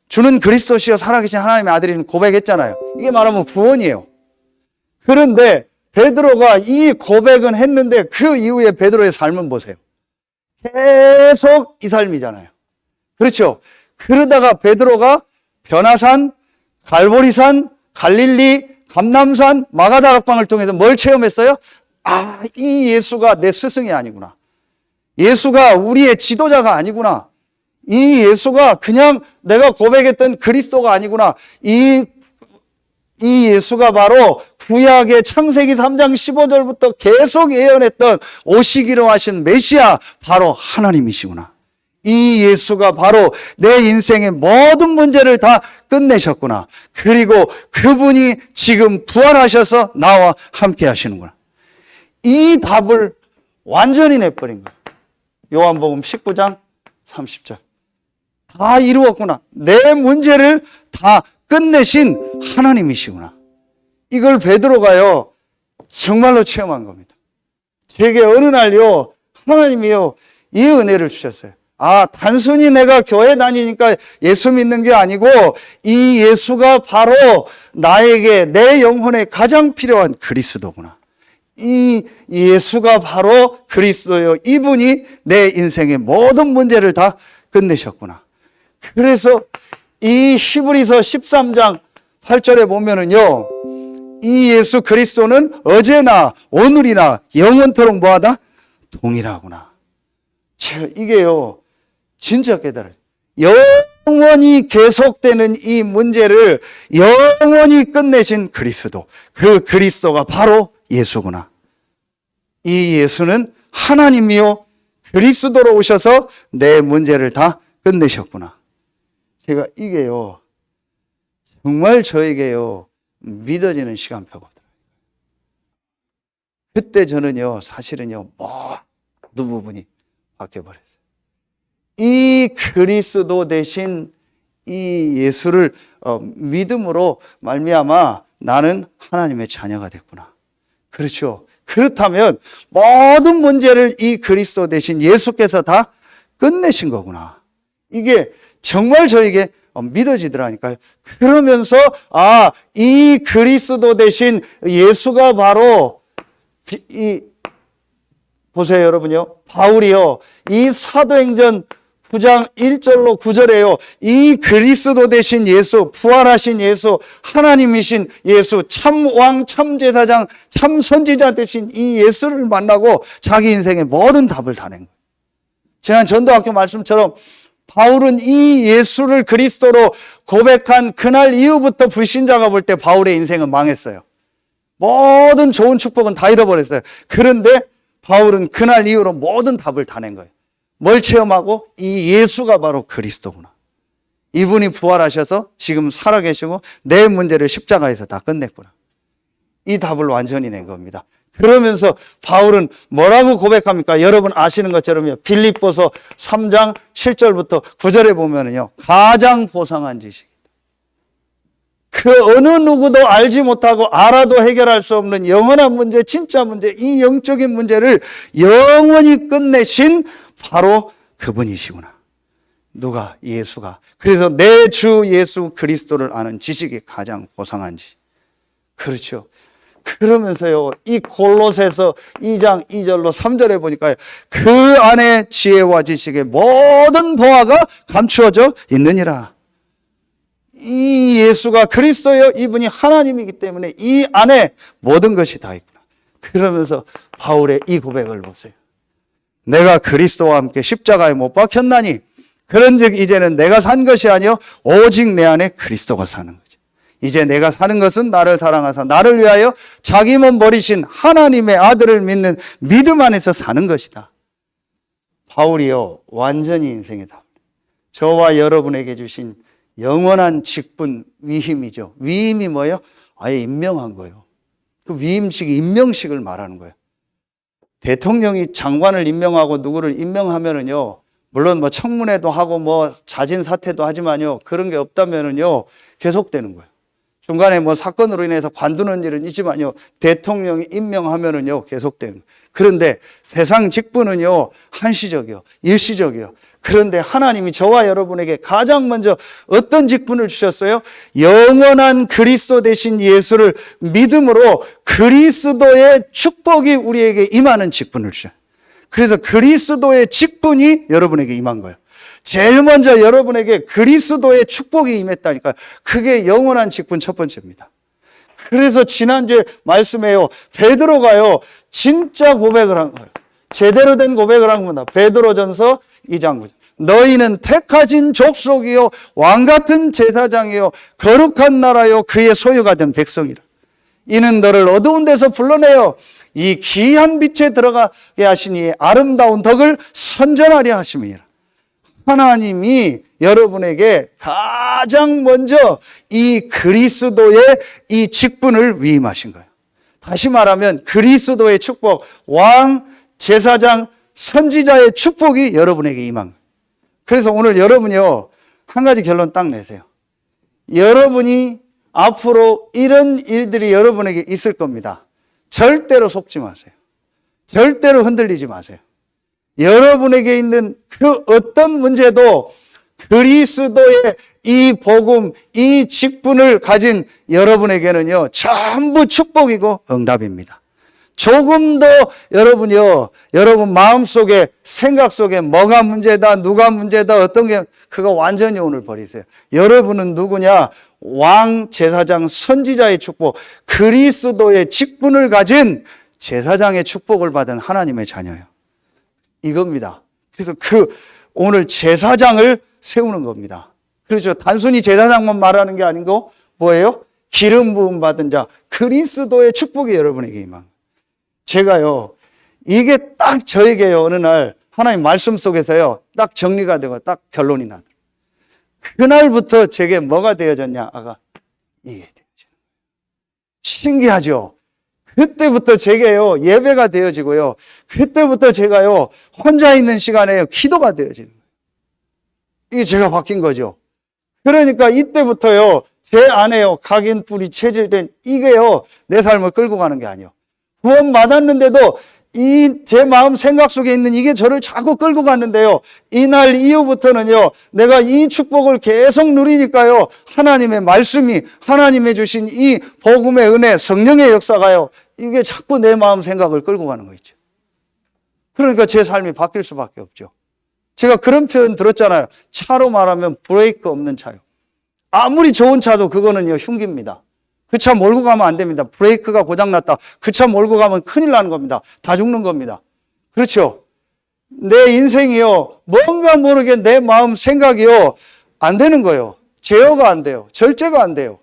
주는 그리스도시여 살아계신 하나님의 아들인 고백했잖아요. 이게 말하면 구원이에요. 그런데 베드로가 이 고백은 했는데 그 이후에 베드로의 삶은 보세요. 계속 이 삶이잖아요. 그렇죠? 그러다가 베드로가 변화산, 갈보리산, 갈릴리, 감람산, 마가다락방을 통해서 뭘 체험했어요? 이 예수가 내 스승이 아니구나. 예수가 우리의 지도자가 아니구나. 이 예수가 그냥 내가 고백했던 그리스도가 아니구나. 이 예수가 바로 구약의 창세기 3장 15절부터 계속 예언했던 오시기로 하신 메시아, 바로 하나님이시구나. 이 예수가 바로 내 인생의 모든 문제를 다 끝내셨구나. 그리고 그분이 지금 부활하셔서 나와 함께 하시는구나. 이 답을 완전히 내버린 거예요. 요한복음 19장 30절. 다 이루었구나. 내 문제를 다 끝내신 하나님이시구나. 이걸 베드로가요, 정말로 체험한 겁니다. 제게 어느 날요, 하나님이요, 이 은혜를 주셨어요. 단순히 내가 교회 다니니까 예수 믿는 게 아니고 이 예수가 바로 나에게 내 영혼에 가장 필요한 그리스도구나. 이 예수가 바로 그리스도요. 이분이 내 인생의 모든 문제를 다 끝내셨구나. 그래서 이 히브리서 13장 8절에 보면은요, 이 예수 그리스도는 어제나 오늘이나 영원토록 뭐하다? 동일하구나. 제가 이게요, 진짜 깨달아요. 영원히 계속되는 이 문제를 영원히 끝내신 그리스도. 그 그리스도가 바로 예수구나. 이 예수는 하나님이요, 그리스도로 오셔서 내 문제를 다 끝내셨구나. 제가 이게요, 정말 저에게요, 믿어지는 시간표거든요. 그때 저는요, 사실은요, 모든 부분이 바뀌어버렸어요. 이 그리스도 대신 이 예수를 믿음으로 말미암아 나는 하나님의 자녀가 됐구나. 그렇죠. 그렇다면 모든 문제를 이 그리스도 대신 예수께서 다 끝내신 거구나. 이게 정말 저에게 믿어지더라니까요. 그러면서 이 그리스도 대신 예수가 바로 보세요, 여러분요. 바울이요, 이 사도행전 9장 1절로 9절에요. 이 그리스도 대신 예수, 부활하신 예수, 하나님이신 예수, 참왕, 참제사장, 참선지자 대신 이 예수를 만나고 자기 인생의 모든 답을 다 낸 거예요. 지난 전도학교 말씀처럼 바울은 이 예수를 그리스도로 고백한 그날 이후부터 불신자가 볼 때 바울의 인생은 망했어요. 모든 좋은 축복은 다 잃어버렸어요. 그런데 바울은 그날 이후로 모든 답을 다 낸 거예요. 뭘 체험하고? 이 예수가 바로 그리스도구나. 이분이 부활하셔서 지금 살아계시고 내 문제를 십자가에서 다 끝냈구나. 이 답을 완전히 낸 겁니다. 그러면서 바울은 뭐라고 고백합니까? 여러분 아시는 것처럼요, 빌립보서 3장 7절부터 9절에 보면은요, 가장 고상한 지식이다. 그 어느 누구도 알지 못하고 알아도 해결할 수 없는 영원한 문제, 진짜 문제, 이 영적인 문제를 영원히 끝내신 바로 그분이시구나. 누가? 예수가. 그래서 내 주 예수 그리스도를 아는 지식이 가장 고상한 지식. 그렇죠. 그러면서요, 이 골로새서 2장 2절로 3절에 보니까요, 그 안에 지혜와 지식의 모든 보화가 감추어져 있느니라. 이 예수가 그리스도요, 이분이 하나님이기 때문에 이 안에 모든 것이 다 있구나. 그러면서 바울의 이 고백을 보세요. 내가 그리스도와 함께 십자가에 못 박혔나니 그런즉 이제는 내가 산 것이 아니요 오직 내 안에 그리스도가 사는 거지. 이제 내가 사는 것은 나를 사랑하사 나를 위하여 자기 몸 버리신 하나님의 아들을 믿는 믿음 안에서 사는 것이다. 바울이요, 완전히 인생의 답. 저와 여러분에게 주신 영원한 직분, 위임이죠. 위임이 뭐예요? 아예 임명한 거예요. 그 위임식이 임명식을 말하는 거예요. 대통령이 장관을 임명하고 누구를 임명하면은요, 물론 뭐 청문회도 하고 뭐 자진 사퇴도 하지만요, 그런 게 없다면은요, 계속되는 거예요. 중간에 뭐 사건으로 인해서 관두는 일은 있지만요, 대통령이 임명하면은요, 계속되는 거예요. 그런데 세상 직분은요, 한시적이요, 일시적이요. 그런데 하나님이 저와 여러분에게 가장 먼저 어떤 직분을 주셨어요? 영원한 그리스도 되신 예수를 믿음으로 그리스도의 축복이 우리에게 임하는 직분을 주셔요. 그래서 그리스도의 직분이 여러분에게 임한 거예요. 제일 먼저 여러분에게 그리스도의 축복이 임했다니까요. 그게 영원한 직분 첫 번째입니다. 그래서 지난주에 말씀해요. 베드로가요, 진짜 고백을 한 거예요. 제대로 된 고백을 한 겁니다. 베드로전서 2장 9절. 너희는 택하신 족속이요, 왕같은 제사장이요, 거룩한 나라요, 그의 소유가 된 백성이라. 이는 너를 어두운 데서 불러내어 이 귀한 빛에 들어가게 하시니 아름다운 덕을 선전하려 하심이라. 하나님이 여러분에게 가장 먼저 이 그리스도의 이 직분을 위임하신 거예요. 다시 말하면 그리스도의 축복, 왕, 제사장, 선지자의 축복이 여러분에게 임한 거예요. 그래서 오늘 여러분이요, 한 가지 결론 딱 내세요. 여러분이 앞으로 이런 일들이 여러분에게 있을 겁니다. 절대로 속지 마세요. 절대로 흔들리지 마세요. 여러분에게 있는 그 어떤 문제도 그리스도의 이 복음, 이 직분을 가진 여러분에게는요, 전부 축복이고 응답입니다. 조금 더 여러분이요, 여러분 마음속에, 생각 속에 뭐가 문제다, 누가 문제다, 어떤 게, 그거 완전히 오늘 버리세요. 여러분은 누구냐? 왕, 제사장, 선지자의 축복, 그리스도의 직분을 가진 제사장의 축복을 받은 하나님의 자녀예요. 이겁니다. 그래서 오늘 제사장을 세우는 겁니다. 그렇죠. 단순히 제사장만 말하는 게 아니고 뭐예요? 기름 부음 받은 자, 그리스도의 축복이 여러분에게 임한 거예요. 제가요, 이게 딱 저에게요, 어느 날 하나님 말씀 속에서요, 딱 정리가 되고 딱 결론이 나더라고요. 그날부터 제게 뭐가 되어졌냐? 이게 되어지는 거예요. 신기하죠? 그때부터 제게요, 예배가 되어지고요, 그때부터 제가요, 혼자 있는 시간에 기도가 되어지는 거예요. 이게 제가 바뀐 거죠. 그러니까 이때부터요, 제 안에요, 각인 뿌리 체질된 이게요, 내 삶을 끌고 가는 게 아니에요. 구원 받았는데도 제 마음 생각 속에 있는 이게 저를 자꾸 끌고 갔는데요, 이날 이후부터는요, 내가 이 축복을 계속 누리니까요, 하나님의 말씀이, 하나님의 주신 이 복음의 은혜, 성령의 역사가요, 이게 자꾸 내 마음 생각을 끌고 가는 거 있죠. 그러니까 제 삶이 바뀔 수밖에 없죠. 제가 그런 표현 들었잖아요. 차로 말하면 브레이크 없는 차요. 아무리 좋은 차도 그거는요, 흉기입니다. 그 차 몰고 가면 안 됩니다. 브레이크가 고장났다. 그 차 몰고 가면 큰일 나는 겁니다. 다 죽는 겁니다. 그렇죠? 내 인생이요, 뭔가 모르게 내 마음 생각이요, 안 되는 거예요. 제어가 안 돼요. 절제가 안 돼요.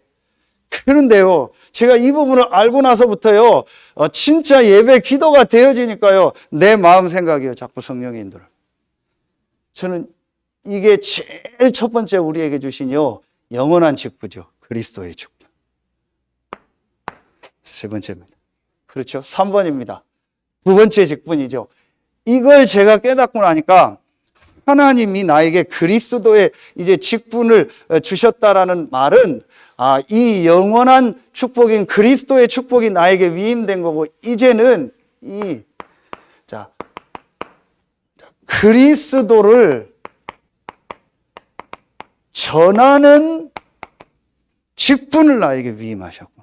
그런데요, 제가 이 부분을 알고 나서부터요, 진짜 예배 기도가 되어지니까요, 내 마음 생각이요, 자꾸 성령의 인도를. 저는 이게 제일 첫 번째 우리에게 주신요, 영원한 직분이죠. 그리스도의 직분. 세 번째입니다. 그렇죠? 3번입니다. 두 번째 직분이죠. 이걸 제가 깨닫고 나니까 하나님이 나에게 그리스도의 이제 직분을 주셨다라는 말은, 이 영원한 축복인 그리스도의 축복이 나에게 위임된 거고, 이제는 그리스도를 전하는 직분을 나에게 위임하셨구나.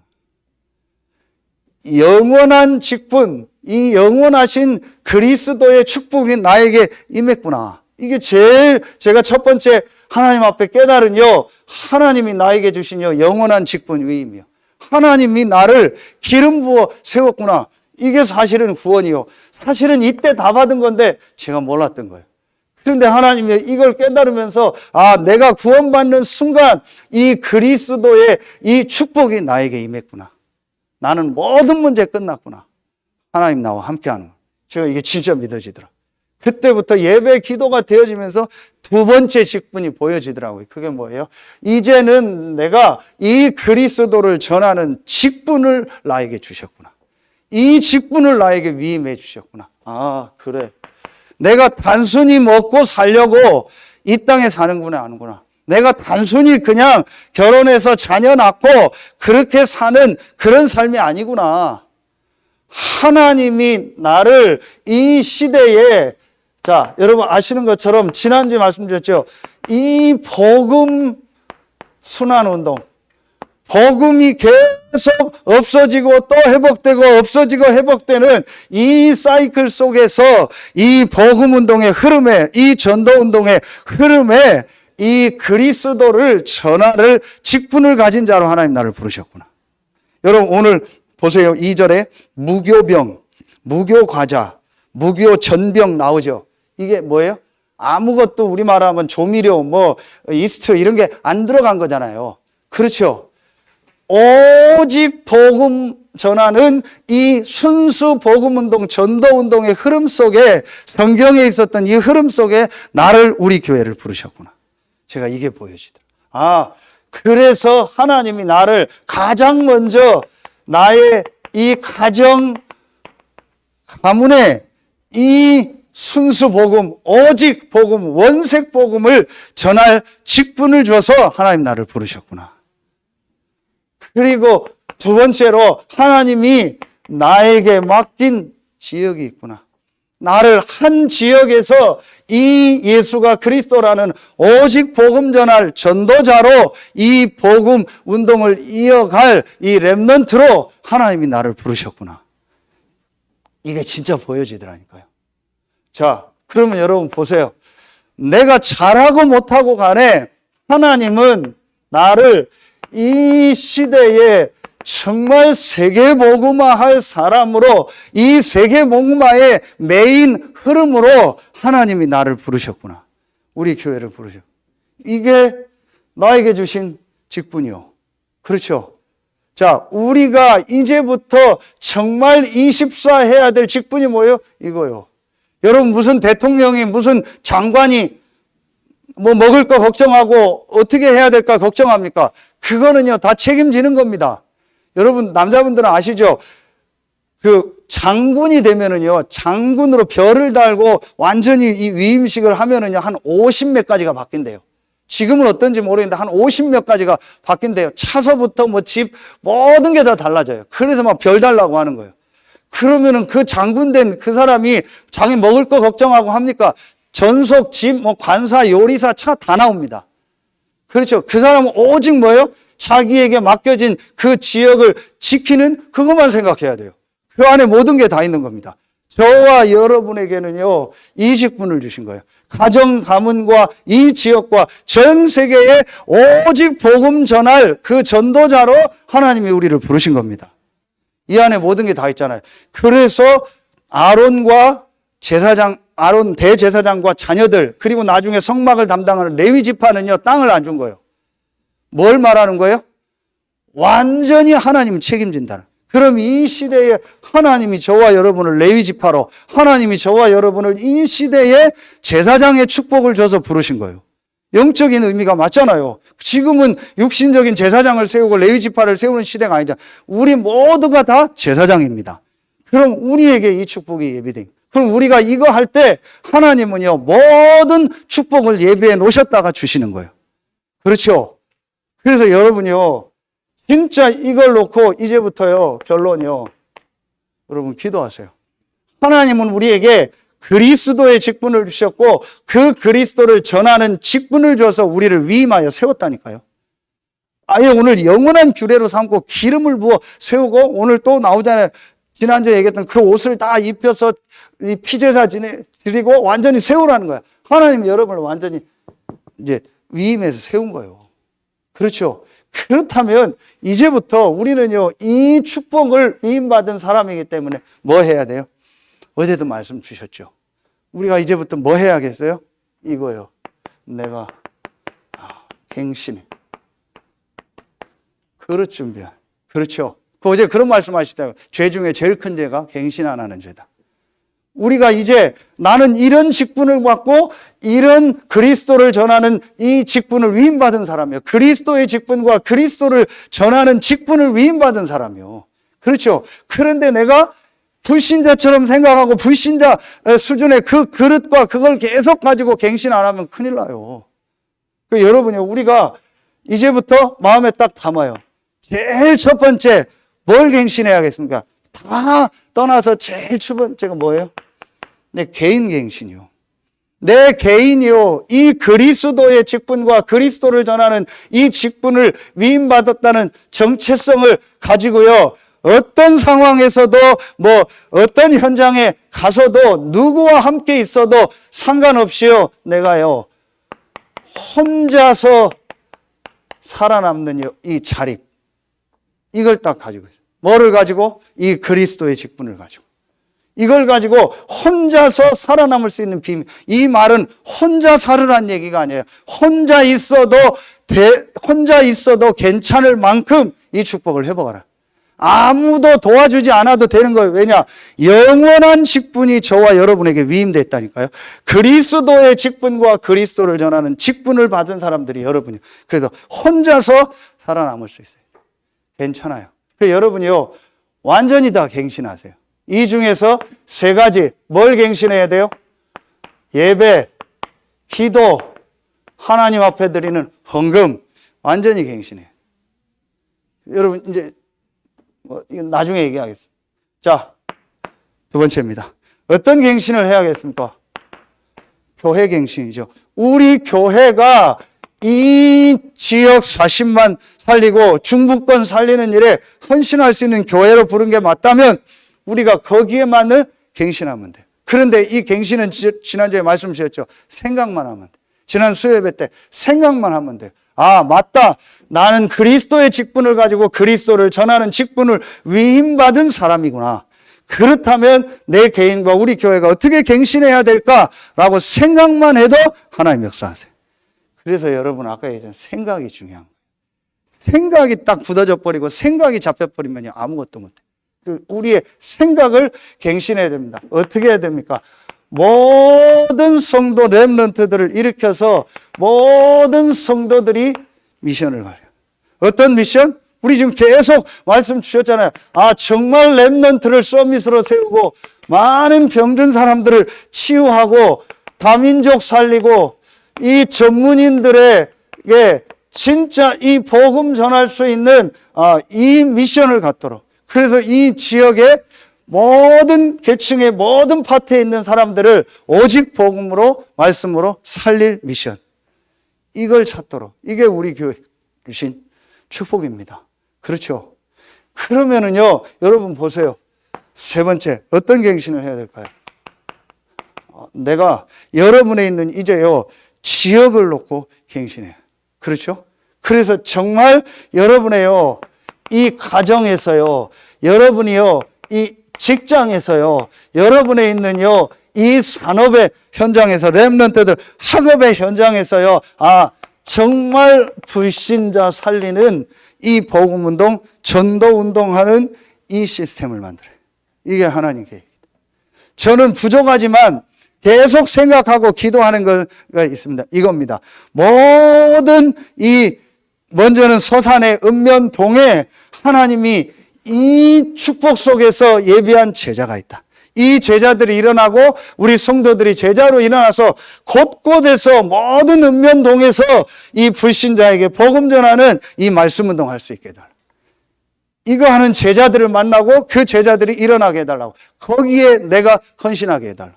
영원한 직분, 이 영원하신 그리스도의 축복이 나에게 임했구나. 이게 제일 제가 첫 번째 하나님 앞에 깨달은요, 하나님이 나에게 주신요, 영원한 직분 위임이요. 하나님이 나를 기름 부어 세웠구나. 이게 사실은 구원이요. 사실은 이때 다 받은 건데 제가 몰랐던 거예요. 그런데 하나님이 이걸 깨달으면서 내가 구원받는 순간 이 그리스도의 이 축복이 나에게 임했구나. 나는 모든 문제 끝났구나. 하나님 나와 함께하는 거예요. 제가 이게 진짜 믿어지더라. 그때부터 예배 기도가 되어지면서 두 번째 직분이 보여지더라고요. 그게 뭐예요? 이제는 내가 이 그리스도를 전하는 직분을 나에게 주셨구나. 이 직분을 나에게 위임해 주셨구나. 그래. 내가 단순히 먹고 살려고 이 땅에 사는구나, 아는구나. 내가 단순히 그냥 결혼해서 자녀 낳고 그렇게 사는 그런 삶이 아니구나. 하나님이 나를 이 시대에, 자, 여러분 아시는 것처럼 지난주에 말씀드렸죠. 이 복음 순환운동, 복음이 계속 없어지고 또 회복되고 없어지고 회복되는 이 사이클 속에서 이 복음운동의 흐름에, 이 전도운동의 흐름에 이 그리스도를 전하를 직분을 가진 자로 하나님 나를 부르셨구나. 여러분 오늘 보세요. 2절에 무교병, 무교과자, 무교전병 나오죠. 이게 뭐예요? 아무것도 우리말 하면 조미료, 이스트 이런 게 안 들어간 거잖아요. 그렇죠? 오직 복음 전하는 이 순수 복음운동, 전도운동의 흐름 속에, 성경에 있었던 이 흐름 속에 나를, 우리 교회를 부르셨구나. 제가 이게 보여지더라. 그래서 하나님이 나를 가장 먼저 나의 이 가정, 가문에 이 순수 복음, 오직 복음, 원색 복음을 전할 직분을 줘서 하나님 나를 부르셨구나. 그리고 두 번째로 하나님이 나에게 맡긴 지역이 있구나. 나를 한 지역에서 이 예수가 그리스도라는 오직 복음 전할 전도자로 이 복음 운동을 이어갈 이 렘넌트로 하나님이 나를 부르셨구나. 이게 진짜 보여지더라니까요. 자, 그러면 여러분 보세요. 내가 잘하고 못하고 간에 하나님은 나를 이 시대에 정말 세계복음화할 사람으로, 이 세계복음화의 메인 흐름으로 하나님이 나를 부르셨구나. 우리 교회를 부르셨. 이게 나에게 주신 직분이요. 그렇죠? 자, 우리가 이제부터 정말 24해야 될 직분이 뭐예요? 이거요. 여러분 무슨 대통령이 무슨 장관이 먹을 거 걱정하고 어떻게 해야 될까 걱정합니까? 그거는요 다 책임지는 겁니다. 여러분 남자분들은 아시죠? 그 장군이 되면은요, 장군으로 별을 달고 완전히 이 위임식을 하면은요 한 50몇 가지가 바뀐대요. 지금은 어떤지 모르겠는데 한 50몇 가지가 바뀐대요. 차서부터 집 모든 게 다 달라져요. 그래서 막 별 달라고 하는 거예요. 그러면은 그 장군 된 그 사람이 자기 먹을 거 걱정하고 합니까? 전속, 집, 관사, 요리사, 차 다 나옵니다. 그렇죠. 그 사람은 오직 뭐예요? 자기에게 맡겨진 그 지역을 지키는 그것만 생각해야 돼요. 그 안에 모든 게 다 있는 겁니다. 저와 여러분에게는요, 이 직분을 주신 거예요. 가정, 가문과 이 지역과 전 세계에 오직 복음 전할 그 전도자로 하나님이 우리를 부르신 겁니다. 이 안에 모든 게 다 있잖아요. 그래서 아론과 제사장, 아론 대제사장과 자녀들, 그리고 나중에 성막을 담당하는 레위 지파는요, 땅을 안 준 거예요. 뭘 말하는 거예요? 완전히 하나님이 책임진다는. 그럼 이 시대에 하나님이 저와 여러분을 레위 지파로, 하나님이 저와 여러분을 이 시대에 제사장의 축복을 줘서 부르신 거예요. 영적인 의미가 맞잖아요. 지금은 육신적인 제사장을 세우고 레위 지파를 세우는 시대가 아니잖아요. 우리 모두가 다 제사장입니다. 그럼 우리에게 이 축복이 예비된. 그럼 우리가 이거 할 때 하나님은요, 모든 축복을 예비해 놓으셨다가 주시는 거예요. 그렇죠? 그래서 여러분요, 진짜 이걸 놓고 이제부터요, 결론이요. 여러분 기도하세요. 하나님은 우리에게 그리스도의 직분을 주셨고 그 그리스도를 전하는 직분을 줘서 우리를 위임하여 세웠다니까요. 아예 오늘 영원한 규례로 삼고 기름을 부어 세우고, 오늘 또 나오잖아요. 지난주에 얘기했던 그 옷을 다 입혀서 피제사 드리고 완전히 세우라는 거야. 하나님이 여러분을 완전히 이제 위임해서 세운 거예요. 그렇죠? 그렇다면 이제부터 우리는요, 이 축복을 위임받은 사람이기 때문에 뭐 해야 돼요? 어제도 말씀 주셨죠. 우리가 이제부터 뭐 해야겠어요? 이거요. 내가 갱신해. 그릇 준비한. 그렇죠. 어제 그런 말씀 하시다가 죄 중에 제일 큰 죄가 갱신 안 하는 죄다. 우리가 이제 나는 이런 직분을 받고 이런 그리스도를 전하는 이 직분을 위임받은 사람이요. 그리스도의 직분과 그리스도를 전하는 직분을 위임받은 사람이요. 그렇죠. 그런데 내가 불신자처럼 생각하고 불신자 수준의 그 그릇과 그걸 계속 가지고 갱신 안 하면 큰일 나요. 여러분요, 우리가 이제부터 마음에 딱 담아요. 제일 첫 번째 뭘 갱신해야겠습니까? 다 떠나서 제일 첫 번째가 뭐예요? 내 개인 갱신이요. 내 개인이요. 이 그리스도의 직분과 그리스도를 전하는 이 직분을 위임받았다는 정체성을 가지고요. 어떤 상황에서도 어떤 현장에 가서도 누구와 함께 있어도 상관없이요. 내가요. 혼자서 살아남는 이 자립. 이걸 딱 가지고 있어요. 뭐를 가지고? 이 그리스도의 직분을 가지고. 이걸 가지고 혼자서 살아남을 수 있는 비밀. 이 말은 혼자 살으란 얘기가 아니에요. 혼자 있어도 괜찮을 만큼 이 축복을 회복하라. 아무도 도와주지 않아도 되는 거예요. 왜냐? 영원한 직분이 저와 여러분에게 위임됐다니까요. 그리스도의 직분과 그리스도를 전하는 직분을 받은 사람들이 여러분이요. 그래서 혼자서 살아남을 수 있어요. 괜찮아요. 여러분이요, 완전히 다 갱신하세요. 이 중에서 세 가지, 뭘 갱신해야 돼요? 예배, 기도, 하나님 앞에 드리는 헌금, 완전히 갱신해요. 여러분, 이제, 이건 나중에 얘기하겠습니다. 자, 두 번째입니다. 어떤 갱신을 해야겠습니까? 교회 갱신이죠. 우리 교회가 이 지역 40만 살리고 중부권 살리는 일에 헌신할 수 있는 교회로 부른 게 맞다면 우리가 거기에 맞는 갱신하면 돼요. 그런데 이 갱신은 지난주에 말씀 주셨죠. 생각만 하면 돼. 지난 수요예배 때 생각만 하면 돼요. 아, 맞다. 나는 그리스도의 직분을 가지고 그리스도를 전하는 직분을 위임받은 사람이구나. 그렇다면 내 개인과 우리 교회가 어떻게 갱신해야 될까라고 생각만 해도 하나님 역사하세요. 그래서 여러분 아까 얘기한 생각이 중요한 거예요. 생각이 딱 굳어져 버리고 생각이 잡혀버리면 아무것도 못해. 우리의 생각을 갱신해야 됩니다. 어떻게 해야 됩니까? 모든 성도 렘넌트들을 일으켜서 모든 성도들이 미션을 가요. 어떤 미션? 우리 지금 계속 말씀 주셨잖아요. 아, 정말 렘넌트를 서밋으로 세우고 많은 병든 사람들을 치유하고 다민족 살리고 이 전문인들에게 진짜 이 복음 전할 수 있는 이 미션을 갖도록. 그래서 이 지역의 모든 계층의 모든 파트에 있는 사람들을 오직 복음으로 말씀으로 살릴 미션. 이걸 찾도록. 이게 우리 교회 주신 축복입니다. 그렇죠? 그러면은요, 여러분 보세요. 세 번째, 어떤 갱신을 해야 될까요? 내가 여러분에 있는 이제요, 지역을 놓고 갱신해요. 그렇죠? 그래서 정말 여러분의요, 이 가정에서요, 여러분이요, 이 직장에서요, 여러분에 있는요, 이 산업의 현장에서, 렘넌트들 학업의 현장에서요, 아, 정말 불신자 살리는 이 복음운동, 전도운동하는 이 시스템을 만들어요. 이게 하나님 계획입니다. 저는 부족하지만 계속 생각하고 기도하는 거가 있습니다. 이겁니다. 모든 먼저는 서산의 읍면동에 하나님이 이 축복 속에서 예비한 제자가 있다. 이 제자들이 일어나고 우리 성도들이 제자로 일어나서 곳곳에서 모든 읍면동에서 이 불신자에게 복음 전하는 이 말씀 운동할 수 있게 해달라. 이거 하는 제자들을 만나고 그 제자들이 일어나게 해달라고. 거기에 내가 헌신하게 해달라.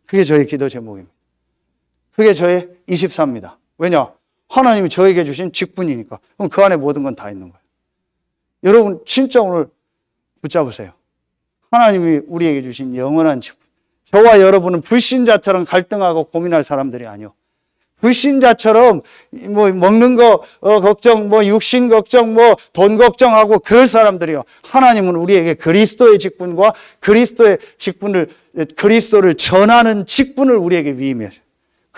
그게 저의 기도 제목입니다. 그게 저의 24입니다. 왜냐? 하나님이 저에게 주신 직분이니까. 그럼 그 안에 모든 건 다 있는 거예요. 여러분 진짜 오늘 붙잡으세요. 하나님이 우리에게 주신 영원한 직분. 저와 여러분은 불신자처럼 갈등하고 고민할 사람들이 아니요. 불신자처럼 먹는 거 걱정, 육신 걱정, 돈 걱정하고 그럴 사람들이요. 하나님은 우리에게 그리스도의 직분과 그리스도를 전하는 직분을 우리에게 위임해요.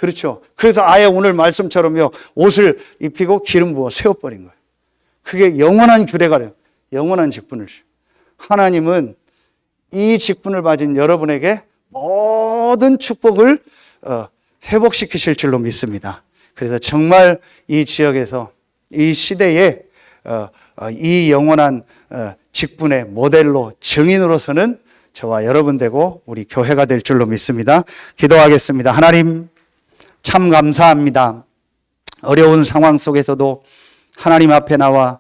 그렇죠. 그래서 아예 오늘 말씀처럼요, 옷을 입히고 기름 부어 세워버린 거예요. 그게 영원한 규례가래요. 영원한 직분을 주요. 하나님은 이 직분을 가진 여러분에게 모든 축복을 회복시키실 줄로 믿습니다. 그래서 정말 이 지역에서 이 시대에 이 영원한 직분의 모델로 증인으로서는 저와 여러분 되고 우리 교회가 될 줄로 믿습니다. 기도하겠습니다. 하나님 참 감사합니다. 어려운 상황 속에서도 하나님 앞에 나와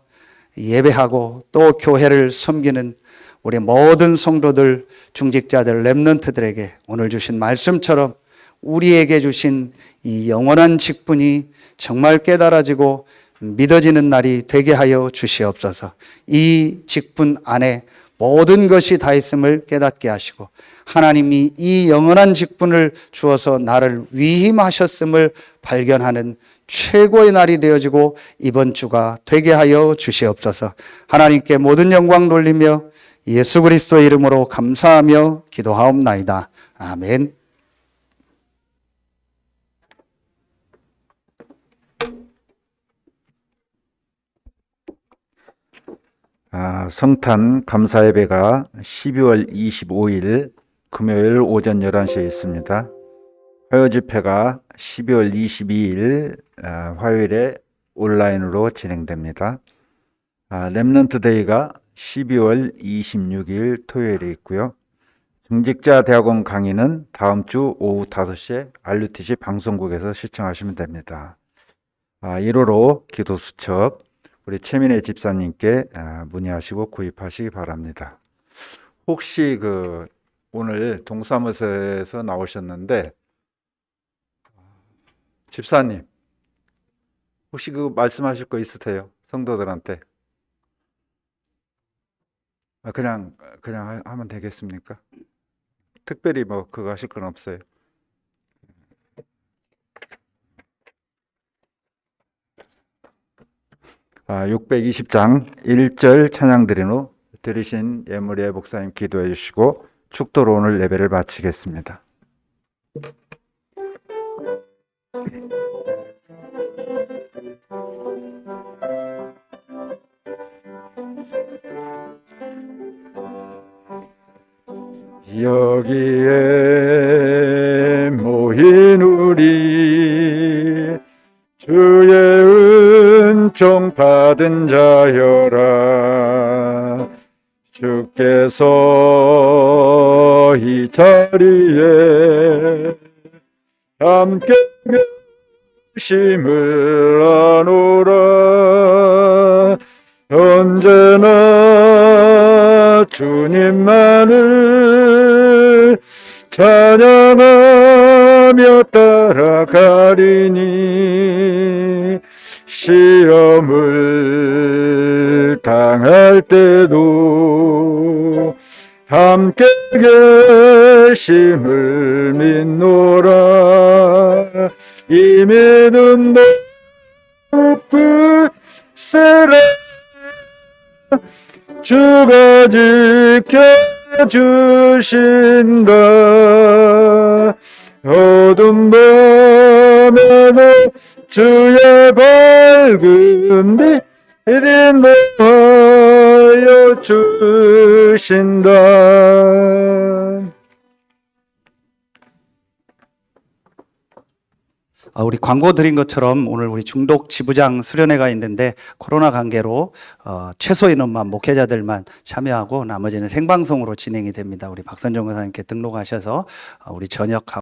예배하고 또 교회를 섬기는 우리 모든 성도들, 중직자들, 렘넌트들에게 오늘 주신 말씀처럼 우리에게 주신 이 영원한 직분이 정말 깨달아지고 믿어지는 날이 되게 하여 주시옵소서. 이 직분 안에 모든 것이 다 있음을 깨닫게 하시고 하나님이 이 영원한 직분을 주어서 나를 위임하셨음을 발견하는 최고의 날이 되어지고 이번 주가 되게 하여 주시옵소서. 하나님께 모든 영광 돌리며 예수 그리스도의 이름으로 감사하며 기도하옵나이다. 아멘. 성탄 감사 예배가 12월 25일 금요일 오전 11시에 있습니다. 화요 집회가 12월 22일 화요일에 온라인으로 진행됩니다. 렘넌트 데이가 12월 26일 토요일에 있고요. 중직자 대학원 강의는 다음 주 오후 5시에 RUTC 방송국에서 시청하시면 됩니다. 1호로 기도 수첩 우리 최민혜 집사님께 문의하시고 구입하시기 바랍니다. 혹시 오늘 동사무소에서 나오셨는데 집사님 혹시 말씀하실 거 있으세요? 성도들한테 그냥 하면 되겠습니까? 특별히 그거 하실 건 없어요. 아, 620장 1절 찬양 드린 후 들으신 예물의 목사님 기도해 주시고 축도로 오늘 예배를 마치겠습니다. 여기에 모인 우리 주의 은총 받은 자여라. 주께서 이 자리에 함께 계심을 아노라. 언제나 주님만을 찬양하며 따라가리니 시험을 당할 때도 함께 계심을 믿노라. 이 믿음 높으세라. 주가 지켜주신다. 어둠 밤에도 주의 밝은 빛이 나여 주신다. 우리 광고 드린 것처럼 오늘 우리 중독 지부장 수련회가 있는데 코로나 관계로 최소 인원만 목회자들만 참여하고 나머지는 생방송으로 진행이 됩니다. 우리 박선정 권사님께 등록하셔서 우리 저녁